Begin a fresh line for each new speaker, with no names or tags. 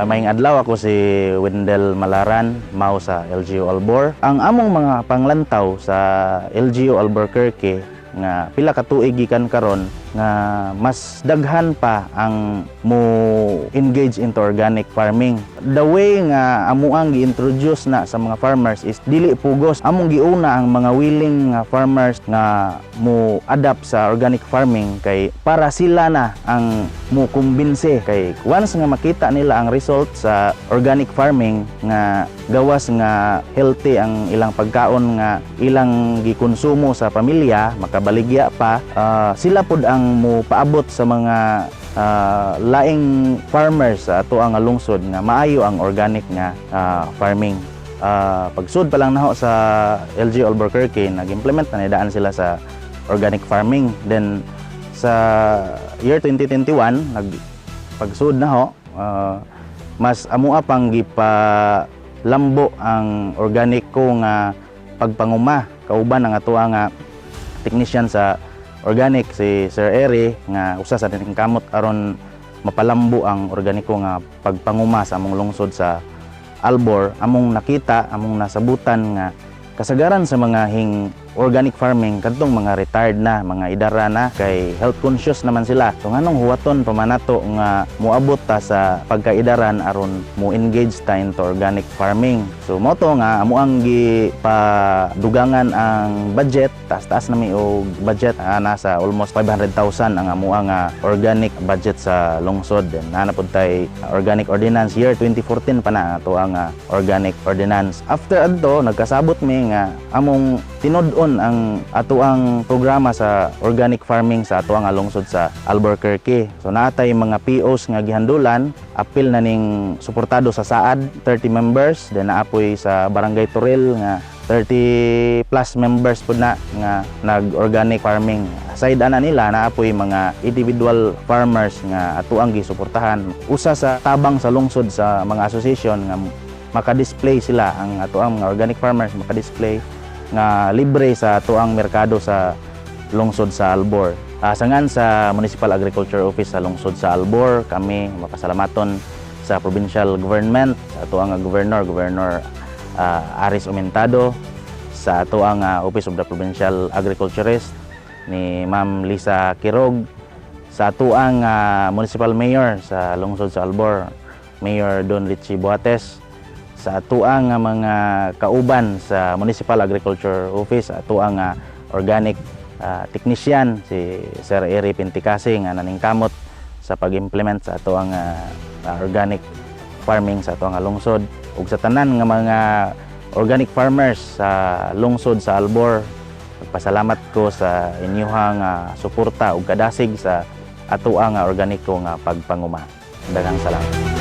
Maayong adlaw, ako si Wendell Malaran, mao sa LGU Albor. Ang among mga panglantaw sa LGU Albuquerque nga pila ka tuig gikan karon nga mas daghan pa ang mo engage into organic farming. The way nga amuang gi-introduce na sa mga farmers is dili pugos. Among giuna ang mga willing nga farmers nga mo adapt sa organic farming kay para sila na ang mo kumbinse kay once nga makita nila ang result sa organic farming nga gawas nga healthy ang ilang pagkaon nga ilang gikonsumo sa pamilya, makabaligya pa, sila pod ang mo paabot sa mga laing farmers sa ato ang lungsod nga maayo ang organic nga farming. Pagsud pa lang naho sa LGU Albuquerque, nag-implement na nidaan sila sa organic farming. Then sa year 2021, pagsud naho, mas amua pang gipalambo ang organic ko nga pagpanguma. Kauban ang ato nga technician sa organic si Sir Eri nga usa sa dining kamot aron mapalambo ang organiko nga pagpanguma sa among lungsod sa Albor. Among nakita, among nasabutan nga kasagaran sa mga organic farming kadtong mga retired na, mga idara na kay health conscious naman sila. So nganong huwaton pa man nato nga moabot ta sa pagkaidaran aron mo engage ta into organic farming. So mo to nga amo ang gipadugangan ang budget, taas-taas na mi og budget, nasa almost 500,000 ang amo nga organic budget sa lungsod. Then nanapod tay organic ordinance year 2014 pa na ato ang organic ordinance. After adto nagkasabot mi nga among tinud-on ang atuang programa sa organic farming sa atuang lungsod sa Albuquerque. So naatay mga POs nga gihandulan, apil na ning suportado sa SAAD 30 members, then naapoy sa Barangay Toril nga 30 plus members po na nga nag-organic farming. Aside ana nila, naapoy mga individual farmers nga atuang gisuportahan. Usa sa tabang sa lungsod sa mga association nga maka-display sila ang atuang mga organic farmers, maka-display nga libre sa atuang merkado sa lungsod sa Albor. Sangan sa Municipal Agriculture Office sa lungsod sa Albor, kami mapasalamaton sa provincial government, sa atuang Governor Aris Umentado, sa atuang Office of the Provincial Agriculturist ni Ma'am Lisa Quirog, sa atuang Municipal Mayor sa lungsod sa Albor, Mayor Don Richie Boates, sa atuang mga kauban sa Municipal Agriculture Office, atuang organic technician si Sir Eri Pinticasi nga naningkamot sa pag-implement sa atuang organic farming sa atuang lungsod, ug sa tanan nga mga organic farmers sa lungsod sa Albor. Nagpasalamat ko sa inyong suporta ug kadasig sa atuang organiko nga pagpanguma. Daghang salamat.